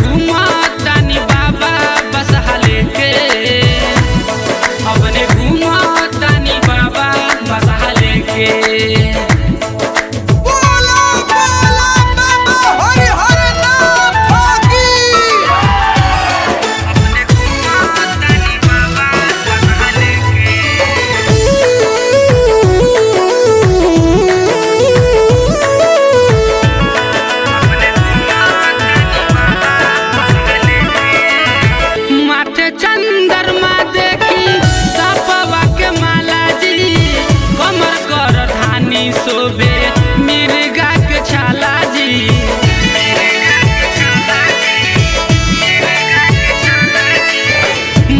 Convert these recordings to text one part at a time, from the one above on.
घूमतानी बाबा बसहा लेके, अपने घूमतानी बाबा बसहा लेके। चंद्रमा देखी सपवा के माला जी, कमर कर धानी शोभे मिर्गा के छाला जी।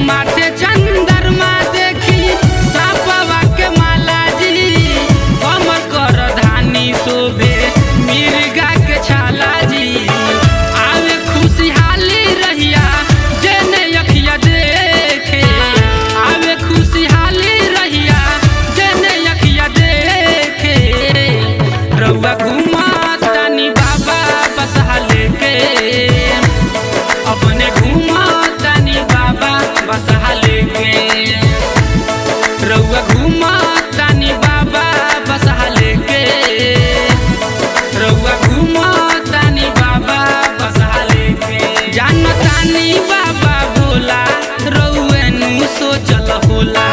माथे चंद्रमा देखी सपवा के माला जी, कमर कर धानी शोभे मिर्गा के छाला जी। आवे खुशहाली रहिया जेने अखिया देखे, आवे खुशहाली रहिया जेने अखिया देखे। रउआ घूमतानी बाबा बसहा लेके, अपने घूमतानी बाबा बसहा लेके। रउआ घूमतानी बाबा बसहा लेके, रउआ घूमतानी बाबा बसहा लेके। जानतानी बाबा भोला रउए नु सोचल होला।